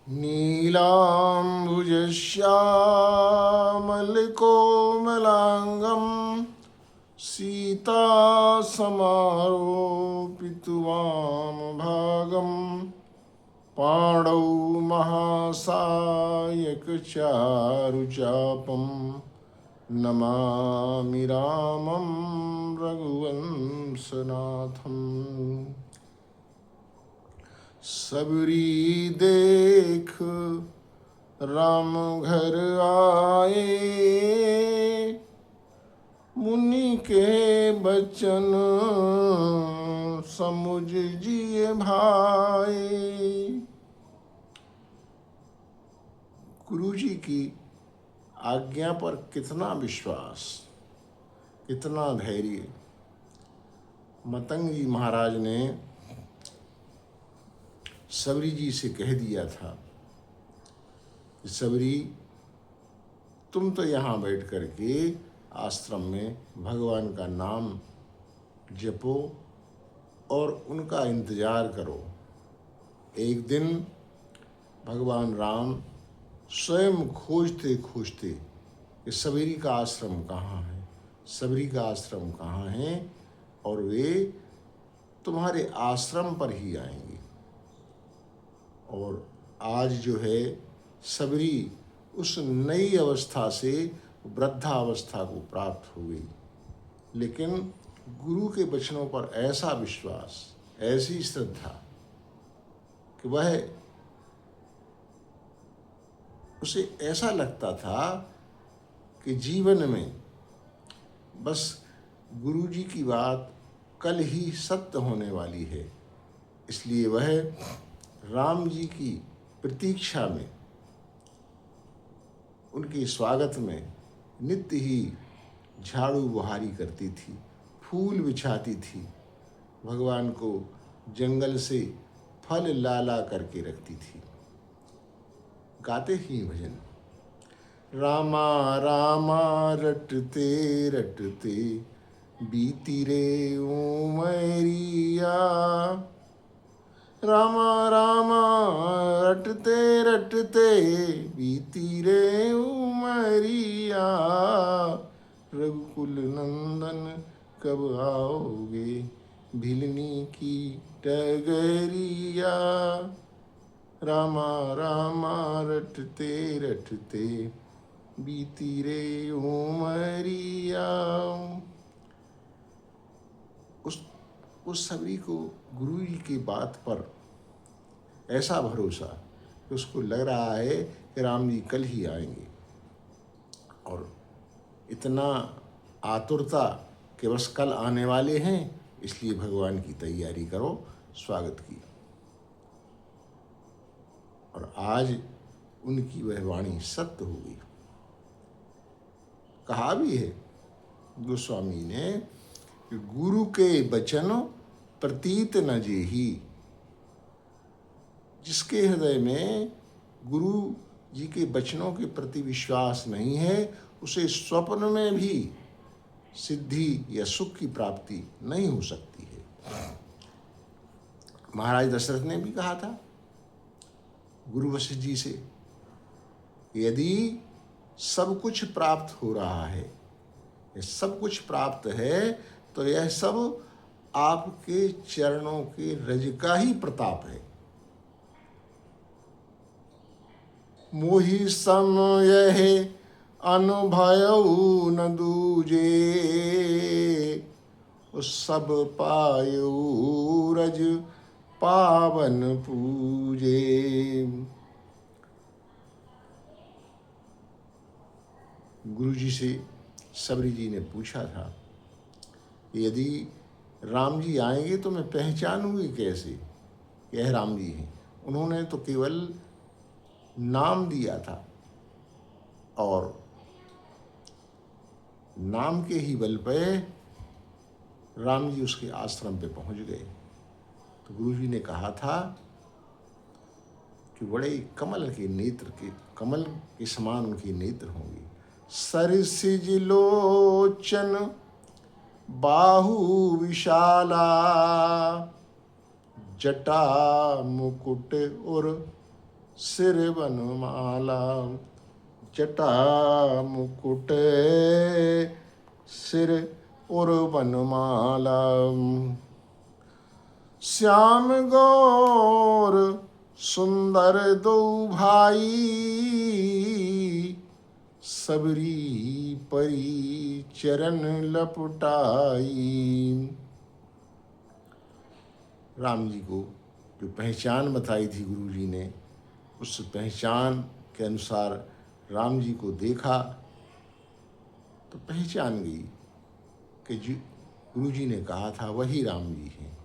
नीलाम्बुजश्यामलकोमलाङ्गं सीतासमारोपितवामभागं पाणौ महासायकचारुचापं नमामि रामं रघुवंशनाथम्। सबरी देख राम घर आए, मुनि के बचन समुझ जिए भाई। गुरु जी की आज्ञा पर कितना विश्वास, कितना धैर्य। मतंग जी महाराज ने सबरी जी से कह दिया था कि सबरी, तुम तो यहाँ बैठ कर के आश्रम में भगवान का नाम जपो और उनका इंतजार करो। एक दिन भगवान राम स्वयं खोजते खोजते कि सबरी का आश्रम कहाँ है, सबरी का आश्रम कहाँ है, और वे तुम्हारे आश्रम पर ही आएंगे। और आज जो है सबरी उस नई अवस्था से वृद्धावस्था को प्राप्त हो गई, लेकिन गुरु के वचनों पर ऐसा विश्वास, ऐसी श्रद्धा कि वह उसे ऐसा लगता था कि जीवन में बस गुरु जी की बात कल ही सत्य होने वाली है। इसलिए वह राम जी की प्रतीक्षा में, उनके स्वागत में नित्य ही झाड़ू बुहारी करती थी, फूल बिछाती थी, भगवान को जंगल से फल ला ला करके रखती थी। गाते ही भजन, रामा रामा रटते रटते बीती रे उमरिया, रामा रामा रटते रटते बीती रे उमरिया, रघुकुल नंदन कब आओगे भिलनी की डगरिया, रामा रामा रटते रटते बीती रे उमरिया। उस सभी को गुरु जी की बात पर ऐसा भरोसा कि उसको लग रहा है कि राम जी कल ही आएंगे, और इतना आतुरता कि बस कल आने वाले हैं, इसलिए भगवान की तैयारी करो स्वागत की। और आज उनकी वह वाणी सत्य हो गई। कहा भी है गोस्वामी ने कि गुरु के वचन प्रतीत न जेही, जिसके हृदय में गुरु जी के वचनों के प्रति विश्वास नहीं है, उसे स्वप्न में भी सिद्धि या सुख की प्राप्ति नहीं हो सकती है। महाराज दशरथ ने भी कहा था गुरु वशिष्ठ जी से, यदि सब कुछ प्राप्त हो रहा है, ये सब कुछ प्राप्त है, तो यह सब आपके चरणों के रज का ही प्रताप है। मोहि सम यह अनुभयउ न दूजे, सब पायउ रज पावन पूजे। गुरु जी से सबरी जी ने पूछा था, यदि राम जी आएंगे तो मैं पहचानूंगी कैसे यह राम जी हैं। उन्होंने तो केवल नाम दिया था, और नाम के ही बल पे राम जी उसके आश्रम पे पहुंच गए। तो गुरु जी ने कहा था कि बड़े कमल के नेत्र के, कमल के समान उनके नेत्र होंगे। सरसिज लोचन बाहु विशाला, जटा मुकुट और सिर बनमाला, जटा मुकुट सिर और बनमाला। श्याम गौर सुंदर दो भाई, सबरी परी चरण लपटाई। राम जी को जो पहचान बताई थी गुरु जी ने, उस पहचान के अनुसार राम जी को देखा तो पहचान गई कि गुरु जी ने कहा था वही राम जी हैं।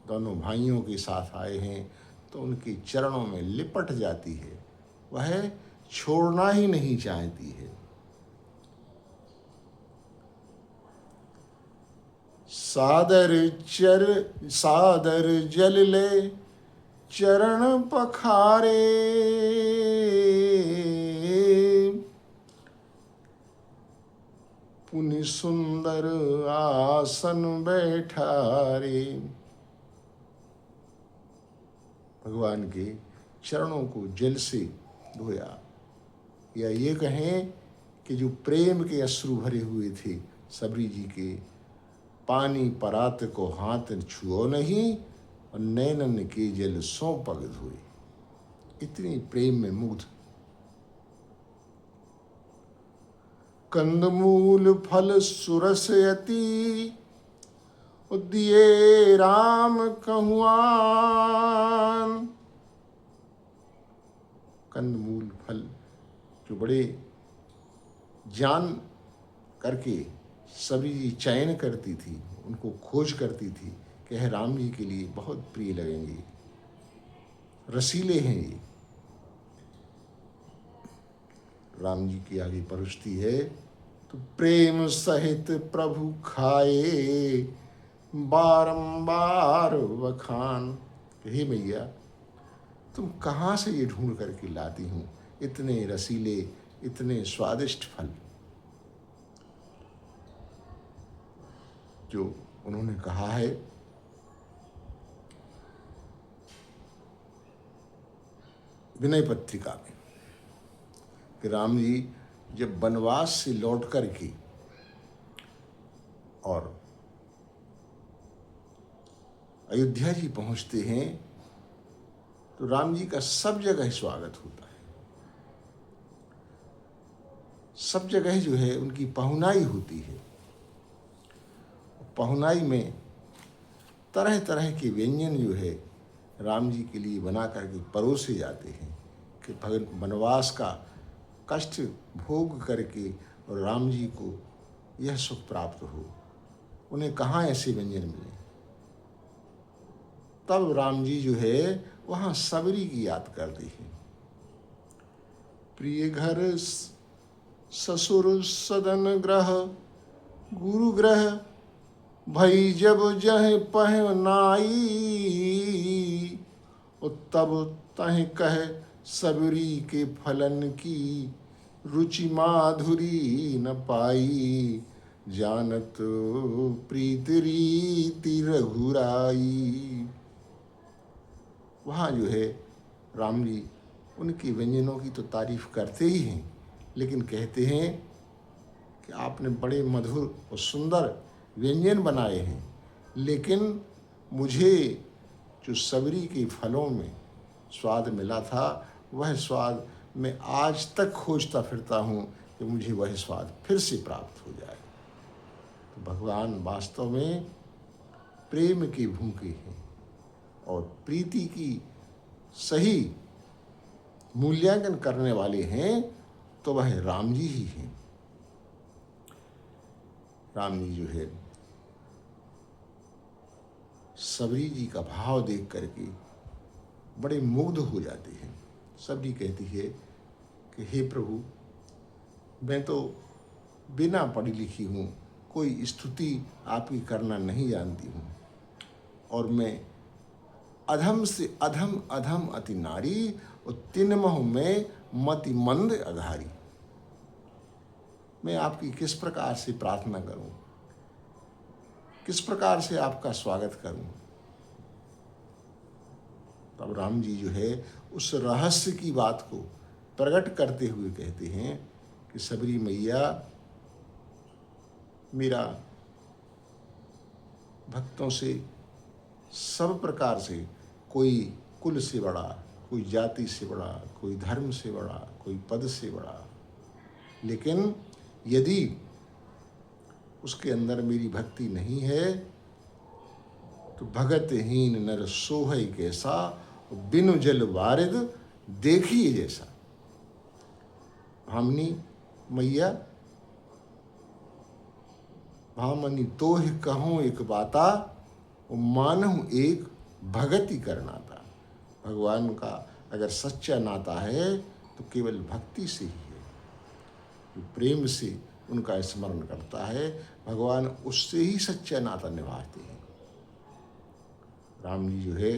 दोनों भाइयों के साथ आए हैं तो उनके चरणों में लिपट जाती है, वह छोड़ना ही नहीं चाहती है। सादर जल ले चरण पखारे, पुनि सुंदर आसन बैठारे। भगवान के चरणों को जल से धोया, या ये कहें कि जो प्रेम के अश्रु भरे हुए थे सबरी जी के, पानी परात को हाथ छुओ नहीं और नैनन के जल सो पग धोए। इतनी प्रेम में मुग्ध। कंदमूल फल सुरस अति, दिए राम कहुआन। कंदमूल फल जो बड़े जान करके सभी जी चयन करती थी, उनको खोज करती थी कि यह राम जी के लिए बहुत प्रिय लगेंगे, रसीले हैं ये। राम जी की आगे परोसती है तो प्रेम सहित प्रभु खाए, बारंबार वखान। हे मैया, तुम कहाँ से ये ढूंढ करके लाती हूँ इतने रसीले, इतने स्वादिष्ट फल। जो उन्होंने कहा है विनय पत्रिका में कि राम जी जब वनवास से लौट कर के और अयोध्या जी पहुंचते हैं तो राम जी का सब जगह स्वागत होता है। सब जगह जो है उनकी पहुनाई होती है। पहुनाई में तरह तरह के व्यंजन जो है राम जी के लिए बना करके परोसे जाते हैं कि वनवास का कष्ट भोग करके और राम जी को यह सुख प्राप्त हो। उन्हें कहाँ ऐसे व्यंजन मिले। तब राम जी जो है वहाँ सबरी की याद करते हैं। प्रिय घर ससुर सदन ग्रह, गुरु ग्रह भई जब जह पहनाई, तब तह कह सबरी के फलन की, रुचि माधुरी न पाई, जानत प्रीत रीति रघुराई। वहाँ जो है राम जी उनके व्यंजनों की तो तारीफ करते ही हैं, लेकिन कहते हैं कि आपने बड़े मधुर और सुंदर व्यंजन बनाए हैं, लेकिन मुझे जो सबरी के फलों में स्वाद मिला था वह स्वाद मैं आज तक खोजता फिरता हूँ कि मुझे वह स्वाद फिर से प्राप्त हो जाए। तो भगवान वास्तव में प्रेम के भूखे हैं और प्रीति की सही मूल्यांकन करने वाले हैं तो वह राम जी ही हैं। राम जी जो है सबरी जी का भाव देख करके बड़े मुग्ध हो जाते हैं। सबरी कहती है कि हे प्रभु, मैं तो बिना पढ़ी लिखी हूँ, कोई स्तुति आपकी करना नहीं जानती हूँ, और मैं अधम से अधम अधम अति नारी, और तिनमह में मति मंद अघारी। मैं आपकी किस प्रकार से प्रार्थना करूं, किस प्रकार से आपका स्वागत करूं। तब राम जी जो है उस रहस्य की बात को प्रकट करते हुए कहते हैं कि सबरी मैया, मेरा भक्तों से सब प्रकार से, कोई कुल से बड़ा, कोई जाति से बड़ा, कोई धर्म से बड़ा, कोई पद से बड़ा, लेकिन यदि उसके अंदर मेरी भक्ति नहीं है तो भगतहीन नर सोहै कैसा, बिनु जल वारिद देखिए जैसा। भामनी मैया, भामनी तोह कहूँ एक बाता, मानहु एक भगति करनाता। भगवान का अगर सच्चा नाता है तो केवल भक्ति से ही है। जो प्रेम से उनका स्मरण करता है, भगवान उससे ही सच्चा नाता निभाते हैं। राम जी जो है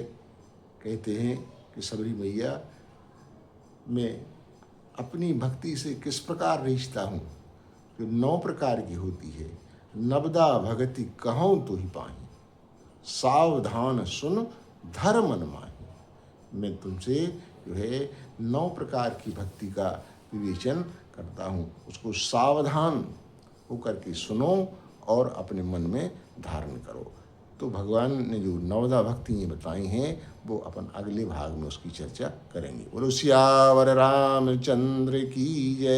कहते हैं कि सबरी मैया, मैं अपनी भक्ति से किस प्रकार रिश्ता हूँ, जो 9 प्रकार की होती है। नवदा भगति कहूँ तो ही पाही, सावधान सुन धर्म मन माही। मैं तुमसे जो है 9 प्रकार की भक्ति का विवेचन करता हूँ, उसको सावधान होकर के सुनो और अपने मन में धारण करो। तो भगवान ने जो 9 भक्ति ये बताई हैं वो अपन अगले भाग में उसकी चर्चा करेंगे। बोलो सियावर रामचंद्र की जय।